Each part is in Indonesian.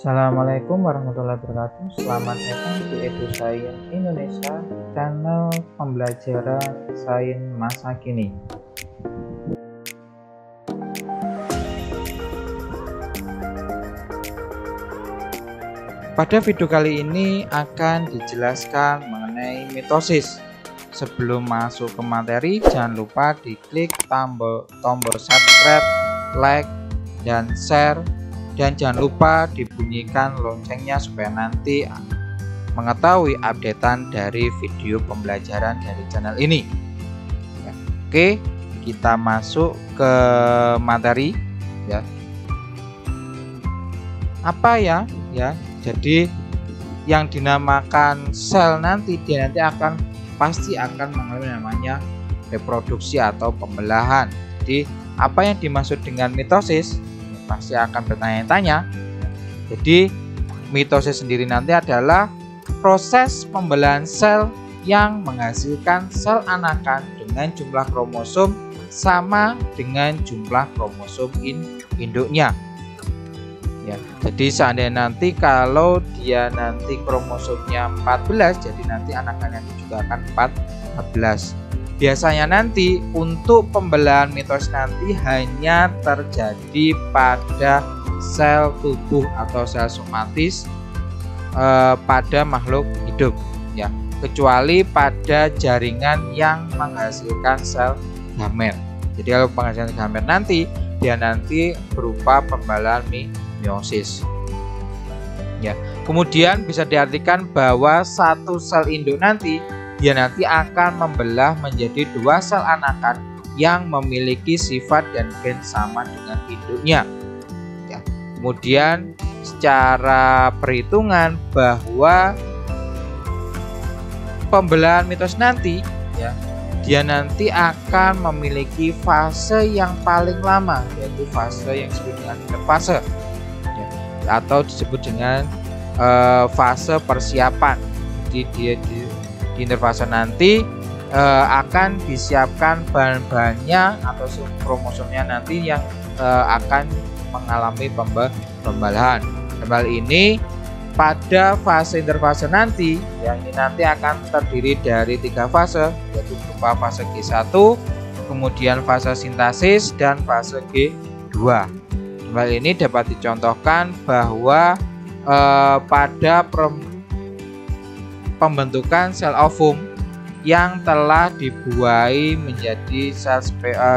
Assalamualaikum warahmatullahi wabarakatuh. Selamat datang di EduScience Indonesia, channel pembelajaran sains masa kini. Pada video kali ini akan dijelaskan mengenai mitosis. Sebelum masuk ke materi, jangan lupa diklik tombol subscribe, like, dan share. Dan jangan lupa dibunyikan loncengnya supaya nanti mengetahui updatean dari video pembelajaran dari channel ini. Ya. Oke, kita masuk ke materi. Ya. Apa ya? Jadi yang dinamakan sel nanti dia nanti pasti akan mengalami namanya reproduksi atau pembelahan. Jadi apa yang dimaksud dengan mitosis? Pasti akan bertanya-tanya. Jadi mitosis sendiri nanti adalah proses pembelahan sel yang menghasilkan sel anakan dengan jumlah kromosom sama dengan jumlah kromosom induknya. Ya, jadi seandainya nanti kalau dia nanti kromosomnya 14, jadi nanti anakannya juga akan 14. Biasanya nanti untuk pembelahan mitosis nanti hanya terjadi pada sel tubuh atau sel somatis pada makhluk hidup, ya, kecuali pada jaringan yang menghasilkan sel gamet. Jadi kalau penghasilkan gamet nanti dia nanti berupa pembelahan meiosis. Ya, kemudian bisa diartikan bahwa satu sel induk nanti dia nanti akan membelah menjadi dua sel anakan yang memiliki sifat dan gen sama dengan induknya. Ya. Kemudian secara perhitungan bahwa pembelahan mitosis nanti, ya, dia nanti akan memiliki fase yang paling lama, yaitu fase yang disebut dengan interfase, ya, atau disebut dengan fase persiapan. Jadi dia di interfase nanti akan disiapkan bahan-bahannya atau kromosomnya nanti yang akan mengalami pembelahan. Dalam ini pada fase interfase nanti, yang ini nanti akan terdiri dari 3 fase, yaitu berupa fase G1, kemudian fase sintesis dan fase G2. Dalam ini dapat dicontohkan bahwa pada pembentukan sel ovum yang telah dibuai menjadi sel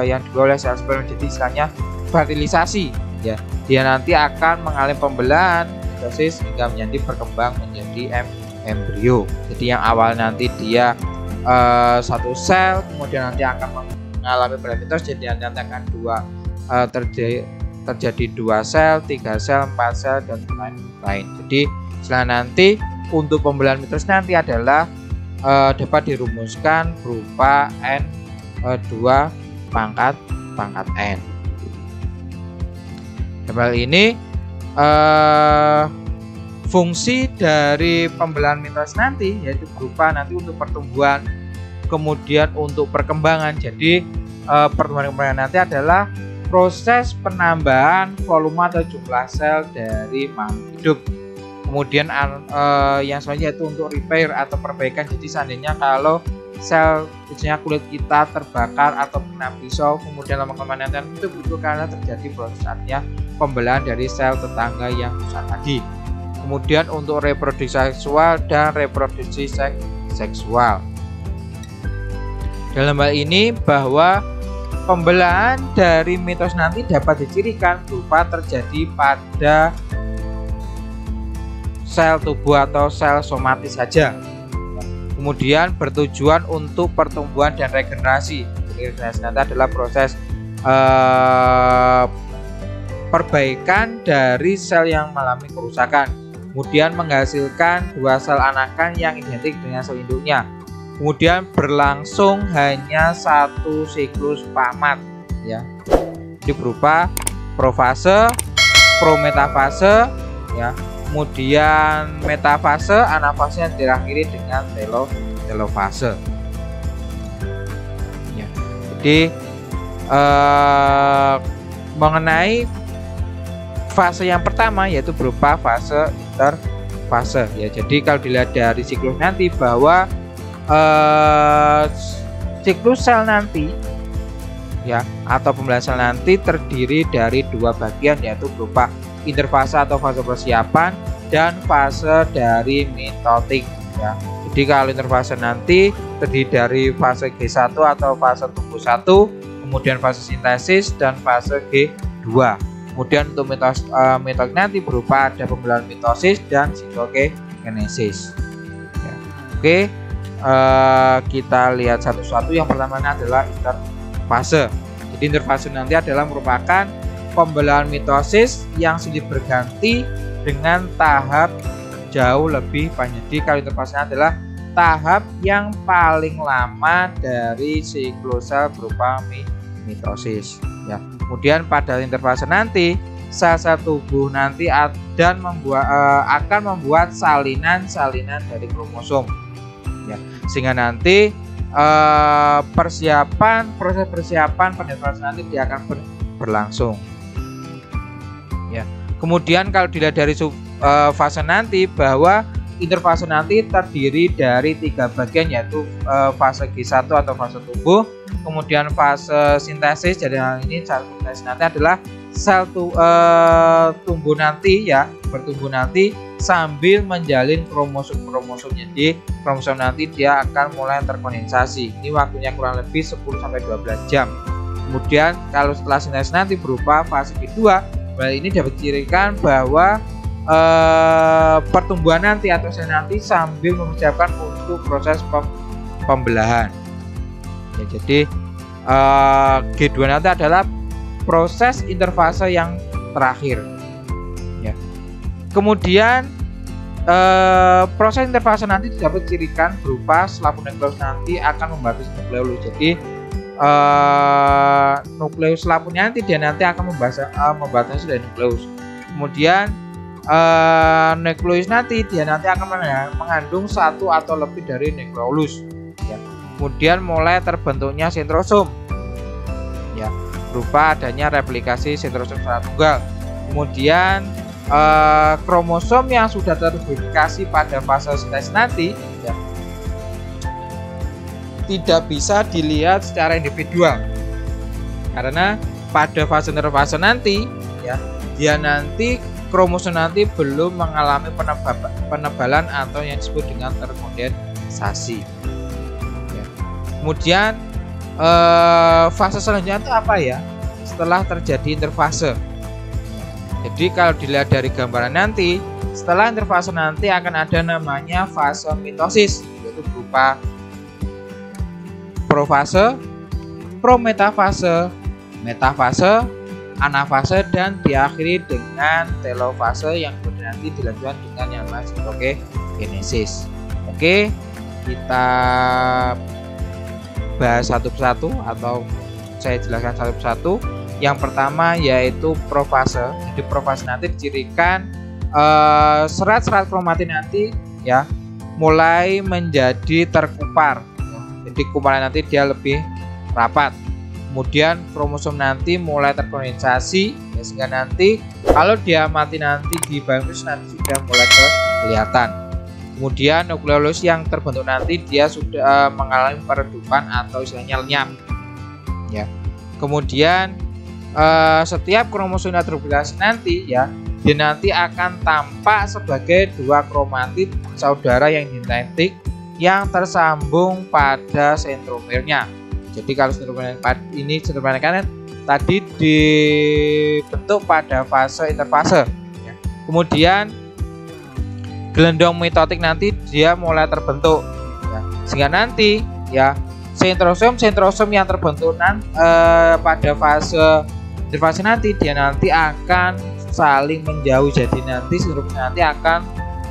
yang dibuai oleh sel sperma menjadi istilahnya fertilisasi, ya, dia nanti akan mengalami pembelahan mitosis hingga menjadi berkembang menjadi embrio. Jadi yang awal nanti dia satu sel, kemudian nanti akan mengalami pembelahan mitosis, jadi nanti akan terjadi 2 sel, 3 sel, 4 sel dan lain-lain. Jadi setelah nanti untuk pembelahan mitosis nanti adalah dapat dirumuskan berupa N2 pangkat N. Dalam ini fungsi dari pembelahan mitosis nanti yaitu berupa nanti untuk pertumbuhan, kemudian untuk perkembangan. Jadi pertumbuhan nanti adalah proses penambahan volume atau jumlah sel dari makhluk hidup. Kemudian yang selanjutnya itu untuk repair atau perbaikan. Jadi seandainya kalau sel misalnya kulit kita terbakar atau kena pisau, kemudian lama-kelamaan itu butuh karena terjadi proses artinya pembelahan dari sel tetangga yang rusak tadi. Kemudian untuk reproduksi seksual dan reproduksi seksual. Dalam hal ini bahwa pembelahan dari mitosis nanti dapat dicirikan berupa terjadi pada sel tubuh atau sel somatis saja. Kemudian bertujuan untuk pertumbuhan dan regenerasi. Regenerasi nanti adalah proses perbaikan dari sel yang mengalami kerusakan. Kemudian menghasilkan 2 sel anakan yang identik dengan sel induknya. Kemudian berlangsung hanya 1 siklus pamat, ya. Jadi berupa profase, prometafase, ya. Kemudian metafase, anafase yang diakhiri dengan telofase. Ya. Jadi mengenai fase yang pertama yaitu berupa fase interfase ya. Jadi kalau dilihat dari siklus nanti bahwa siklus sel nanti ya atau pembelahan sel nanti terdiri dari dua bagian, yaitu berupa interfase atau fase persiapan dan fase dari mitotik ya. Jadi kalau interfase nanti terdiri dari fase G1 atau fase tumbuh 1, kemudian fase sintesis dan fase G2. Kemudian untuk mitotik nanti berupa ada pembelahan mitosis dan sitokinesis ya. Oke, kita lihat satu-satu. Yang pertama adalah interfase. Jadi interfase nanti adalah merupakan pembelahan mitosis yang silih berganti dengan tahap jauh lebih panjang. Jadi kalau interfase adalah tahap yang paling lama dari siklus sel berupa mitosis ya. Kemudian pada interfase nanti sel-sel tubuh nanti akan membuat salinan-salinan dari kromosom ya, sehingga nanti proses persiapan pada fase nanti dia akan berlangsung ya. Kemudian kalau dilihat dari fase nanti bahwa interfase nanti terdiri dari 3 bagian, yaitu fase G1 atau fase tumbuh, kemudian fase sintesis. Jadi hal ini sintesis nanti adalah sel tumbuh nanti ya, bertumbuh nanti sambil menjalin kromosom. Jadi kromosom nanti dia akan mulai terkondensasi. Ini waktunya kurang lebih 10-12 jam. Kemudian kalau setelah sintesis nanti berupa fase kedua, ini dapat dicirikan bahwa pertumbuhan nanti atau sel nanti sambil mempersiapkan untuk proses pembelahan ya. Jadi G2 nanti adalah proses interfase yang terakhir ya. Kemudian proses interfase nanti dapat dicirikan berupa selaput nukleus nanti akan membatasi nukleolus. Jadi nukleus selaputnya nanti dia nanti akan membatasi dari nukleus. Kemudian nukleus nanti dia nanti akan mengandung satu atau lebih dari nukleolus ya. Kemudian mulai terbentuknya sentrosom ya, berupa adanya replikasi sentrosom secara tunggal. Kemudian kromosom yang sudah terduplikasi pada fase sintesis nanti ya, tidak bisa dilihat secara individual karena pada fase interfase nanti ya, dia nanti kromosom nanti belum mengalami penebalan atau yang disebut dengan terkondensasi ya. Kemudian fase selanjutnya itu apa ya setelah terjadi interfase. Jadi kalau dilihat dari gambaran nanti, setelah interfase nanti akan ada namanya fase mitosis, yaitu berupa profase, prometafase, metafase, anafase, dan diakhiri dengan telofase yang kemudian nanti dilanjutkan dengan yang namanya sitokinesis. Oke, kita bahas satu persatu atau saya jelaskan satu persatu. Yang pertama yaitu profase. Jadi profase nanti dicirikan serat-serat kromatin nanti ya mulai menjadi terkupar. Jadi kumparan nanti dia lebih rapat. Kemudian kromosom nanti mulai terkondensasi ya, sehingga nanti kalau dia mati nanti di nukleus nanti sudah mulai kelihatan. Kemudian nukleolus yang terbentuk nanti dia sudah mengalami peredupan atau istilahnya lenyap ya. Kemudian setiap kromosom yang terduplikasi nanti ya, dia nanti akan tampak sebagai dua kromatid saudara yang identik yang tersambung pada sentromernya. Jadi kalau sentromer ini sentromer kanan tadi dibentuk pada fase interfase ya. Kemudian gelendong mitotik nanti dia mulai terbentuk ya. Sehingga nanti ya sentrosom yang terbentuk pada fase interfase nanti dia nanti akan saling menjauh. Jadi nanti sentromer nanti akan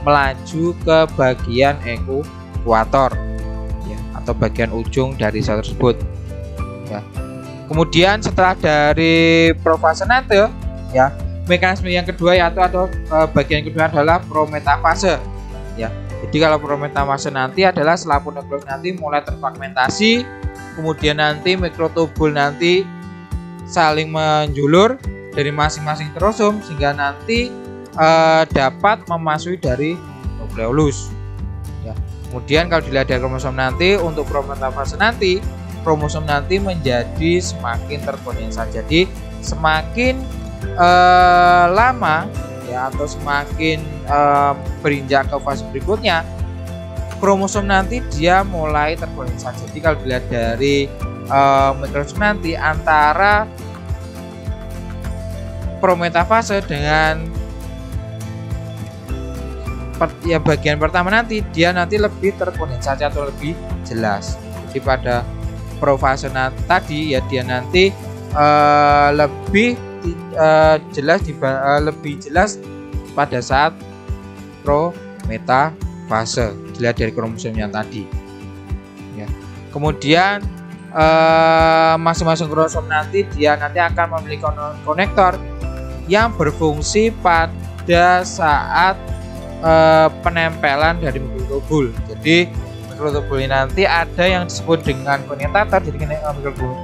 melaju ke bagian ekuator ya, atau bagian ujung dari sel tersebut ya. Kemudian setelah dari profase nanti ya, mekanisme yang kedua yaitu atau bagian kedua adalah prometafase ya. Jadi kalau prometafase nanti adalah selaput nukleus nanti mulai terfragmentasi, kemudian nanti mikrotubul nanti saling menjulur dari masing-masing kromosom sehingga nanti dapat memasuki dari nukleolus. Ya. Kemudian kalau dilihat dari kromosom nanti, untuk prometafase nanti, kromosom nanti menjadi semakin terkondensat. Jadi semakin lama ya atau semakin berinjak ke fase berikutnya, kromosom nanti dia mulai terkondensat. Jadi kalau dilihat dari mikroskop nanti, antara prometafase dengan bagian pertama nanti dia nanti lebih terkondensasi atau lebih jelas. Jadi pada profase tadi ya dia nanti lebih jelas pada saat prometafase dilihat dari kromosomnya tadi. Ya. Kemudian masing-masing kromosom nanti dia nanti akan memiliki konektor yang berfungsi pada saat penempelan dari mikrotubul. Jadi mikrotubul ini nanti ada yang disebut dengan kinetator. Jadi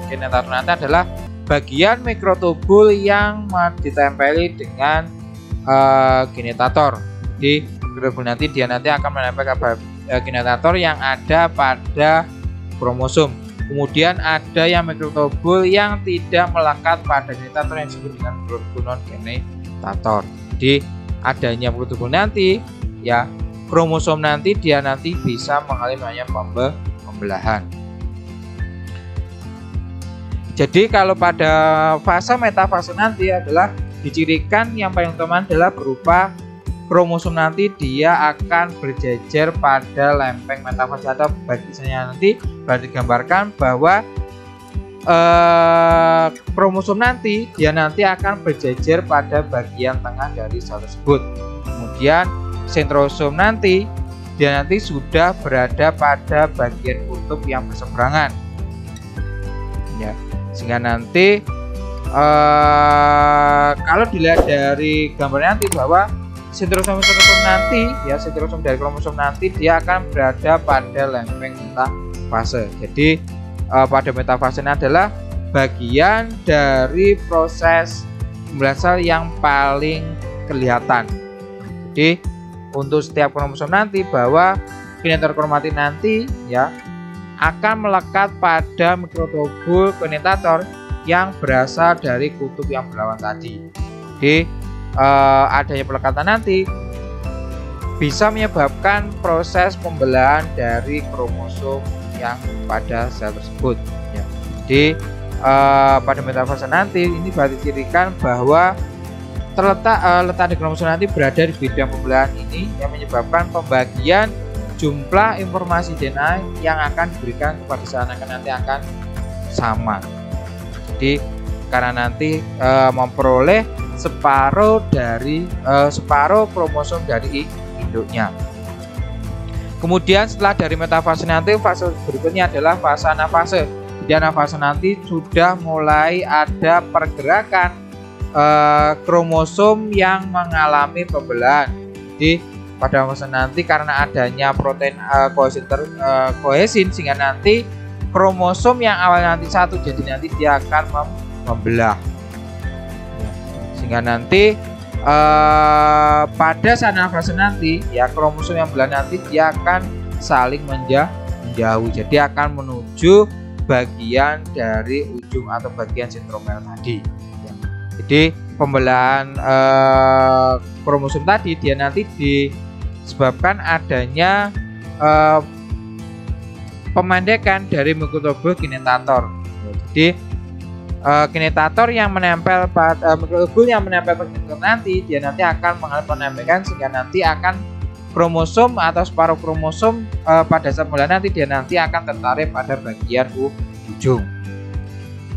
kinetator nanti adalah bagian mikrotubul yang ditempeli dengan kinetator. Jadi mikrotubul nanti dia nanti akan menempel ke kinetator yang ada pada kromosom. Kemudian ada yang mikrotubul yang tidak melekat pada kinetator yang disebut dengan mikrotubul non kinetator. Jadi adanya mikrotubul nanti ya kromosom nanti dia nanti bisa mengalami pembelahan. Jadi kalau pada fase metafase nanti adalah dicirikan yang paling utama adalah berupa kromosom nanti dia akan berjejer pada lempeng metafase atau bagiannya nanti berarti digambarkan bahwa kromosom nanti dia nanti akan berjejer pada bagian tengah dari sel tersebut. Kemudian sentrosom nanti dia nanti sudah berada pada bagian kutub yang berseberangan. Ya, sehingga nanti kalau dilihat dari gambar nanti bahwa sentrosom nanti ya sentrosom dari kromosom nanti dia akan berada pada lempeng metafase. Jadi pada metafase ini adalah bagian dari proses pembelahan sel yang paling kelihatan. Jadi untuk setiap kromosom nanti bahwa kinetator kromatin nanti ya akan melekat pada mikrotubul kinetator yang berasal dari kutub yang berlawan tadi. Jadi adanya pelekatan nanti bisa menyebabkan proses pembelahan dari kromosom yang pada sel tersebut. Ya. Jadi pada metafase nanti ini berarti cirikan bahwa letak di kromosom nanti berada di bidang pembelahan ini yang menyebabkan pembagian jumlah informasi DNA yang akan diberikan kepada sel nanti akan sama. Jadi karena nanti memperoleh separuh kromosom dari induknya. Kemudian setelah dari metafase nanti fase berikutnya adalah fase anafase. Di anafase nanti sudah mulai ada pergerakan kromosom yang mengalami pembelahan. Jadi pada fase nanti karena adanya protein kohesin sehingga nanti kromosom yang awalnya nanti satu jadi nanti dia akan membelah. Sehingga nanti pada anafase nanti ya kromosom yang belah nanti dia akan saling menjauh. Jadi akan menuju bagian dari ujung atau bagian sentromer tadi. Ya. Jadi pembelahan kromosom tadi dia nanti disebabkan adanya pemandekan dari mikrotubul kinetator. Ya, jadi kinetator yang menempel pada mikrotubul yang menempel pada kinetator nanti dia nanti akan mengalami penempelan sehingga nanti akan kromosom atau separuh kromosom pada saat pembelahan nanti dia nanti akan tertarik pada bagian ujung.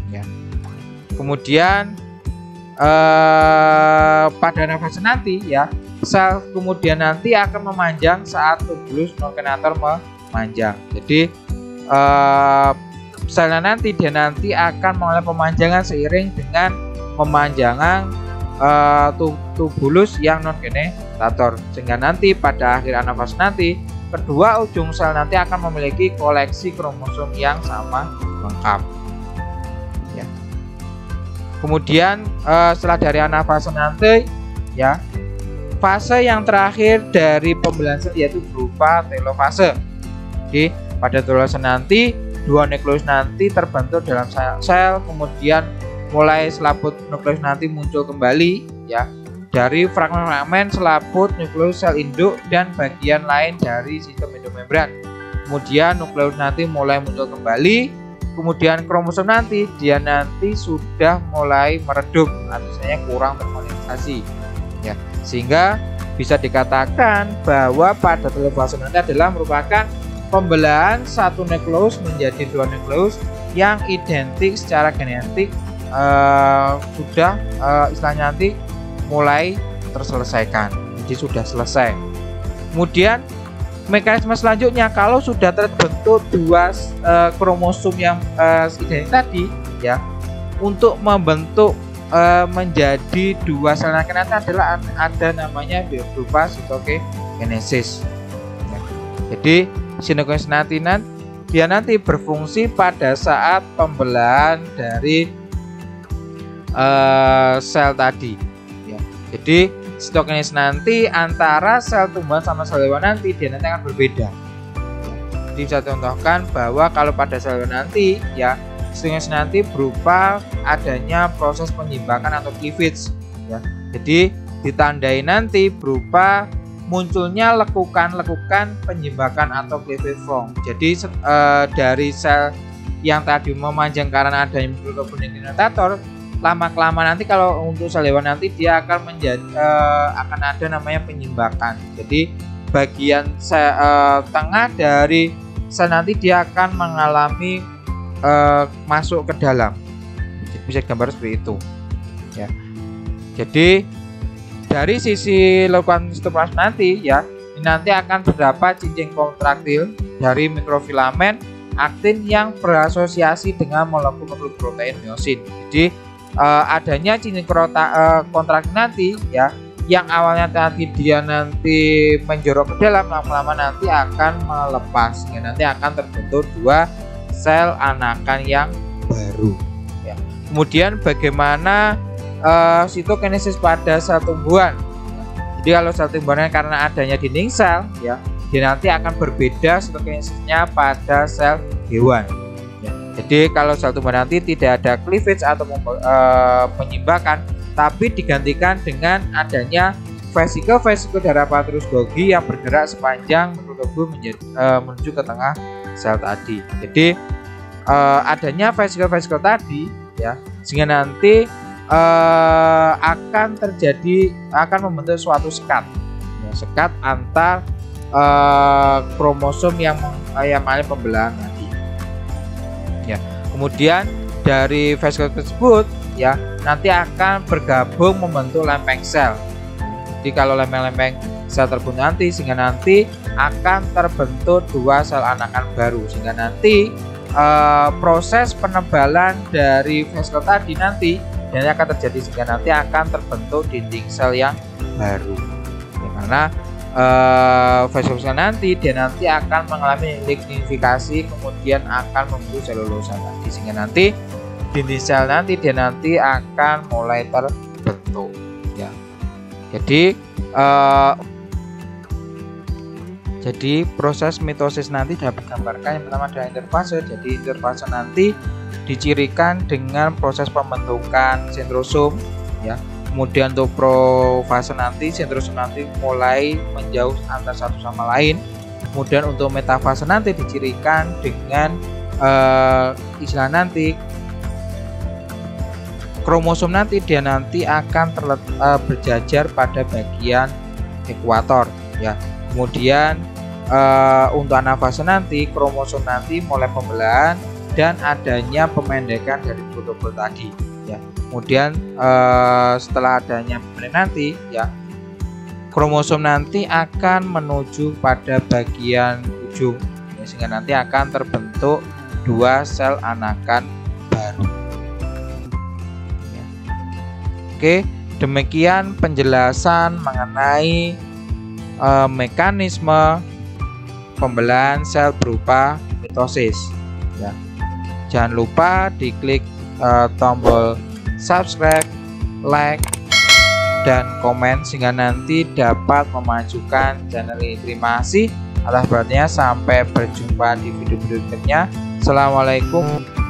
Ya. Kemudian pada anafase nanti ya sel kemudian nanti akan memanjang saat tubulus non kinetator memanjang. Jadi selnya nanti dia nanti akan mengalami pemanjangan seiring dengan pemanjangan tubulus yang non kinetator sehingga nanti pada akhir anafase nanti kedua ujung sel nanti akan memiliki koleksi kromosom yang sama lengkap. Ya. Kemudian setelah dari anafase nanti ya, fase yang terakhir dari pembelahan sel yaitu berupa telofase. Jadi pada telofase nanti dua nukleus nanti terbentuk dalam sel, kemudian mulai selaput nukleus nanti muncul kembali ya dari fragmen-fragmen selaput nukleus sel induk dan bagian lain dari sistem endomembran. Kemudian nukleus nanti mulai muncul kembali, kemudian kromosom nanti sudah mulai meredup, artinya kurang terkondensasi ya, sehingga bisa dikatakan bahwa pada telofase nanti adalah merupakan pembelahan satu nukleus menjadi dua nukleus yang identik secara genetik, sudah istilahnya nanti mulai terselesaikan, jadi sudah selesai. Kemudian mekanisme selanjutnya, kalau sudah terbentuk dua kromosom yang identik tadi ya, untuk membentuk menjadi dua sel anakan nanti adalah ada namanya berupa sitokinesis ya. Jadi sitokinesis nanti berfungsi pada saat pembelahan dari sel tadi ya. Jadi sitokinesis nanti antara sel tumbuhan sama sel hewan nanti nanti akan berbeda. Jadi bisa contohkan bahwa kalau pada sel hewan nanti ya, sitokinesis nanti berupa adanya proses penyimbakan atau cleavage ya. Jadi ditandai nanti berupa munculnya lekukan-lekukan penyimbakan atau cleavage form. Jadi dari sel yang tadi memanjang karena adanya mikrotubulinitator, lama-kelamaan nanti kalau untuk sel hewan nanti dia akan akan ada namanya penyimbakan. Jadi bagian tengah dari sel nanti dia akan mengalami masuk ke dalam. Bisa gambar seperti itu ya. Jadi dari sisi lekukan sitoplasma nanti ya, ini nanti akan terdapat cincin kontraktil dari mikrofilamen aktin yang berasosiasi dengan molekul protein miosin. Jadi adanya cincin kontraktil nanti ya, yang awalnya nanti menjorok ke dalam, lama-lama nanti akan melepas, sehingga nanti akan terbentuk dua sel anakan yang baru ya. Kemudian bagaimana sitokinesis pada sel tumbuhan? Jadi kalau sel tumbuhan karena adanya dinding sel ya, dia nanti akan berbeda sitokinesisnya pada sel hewan. Jadi kalau sel tumbuhan nanti tidak ada cleavage atau penyimbakan, tapi digantikan dengan adanya vesikel Daravatrus Golgi yang bergerak sepanjang mikrotubuh menuju ke tengah sel tadi. Jadi adanya vesikel tadi ya, sehingga nanti akan membentuk suatu sekat ya, sekat antar kromosom yang mengalami pembelahan tadi. Ya, kemudian dari vesikel tersebut ya nanti akan bergabung membentuk lempeng sel. Jadi kalau lempeng-lempeng sel terbentuk nanti, sehingga nanti akan terbentuk dua sel anakan baru, sehingga nanti proses penebalan dari vesikel tadi nanti akan terjadi, sehingga nanti akan terbentuk dinding sel yang baru. Karena vesikel nanti akan mengalami lignifikasi, kemudian akan membentuk selulosa tadi, sehingga nanti dinding sel nanti akan mulai terbentuk ya. Jadi proses mitosis nanti dapat digambarkan yang pertama adalah interfase. Jadi interfase nanti dicirikan dengan proses pembentukan sentrosom ya. Kemudian untuk profase nanti sentrosom nanti mulai menjauh antara satu sama lain. Kemudian untuk metafase nanti dicirikan dengan istilah nanti kromosom nanti akan berjajar pada bagian ekuator ya. Kemudian untuk anafase nanti kromosom nanti mulai pembelahan dan adanya pemendekan dari protobol tadi ya. Kemudian setelah adanya pembelahan nanti ya, kromosom nanti akan menuju pada bagian ujung ya, sehingga nanti akan terbentuk dua sel anakan baru ya. Oke, demikian penjelasan mengenai mekanisme pembelahan sel berupa mitosis ya. Jangan lupa diklik tombol subscribe, like, dan komen sehingga nanti dapat memajukan channel ini. Terima kasih atas perhatiannya. Sampai berjumpa di video berikutnya. Assalamualaikum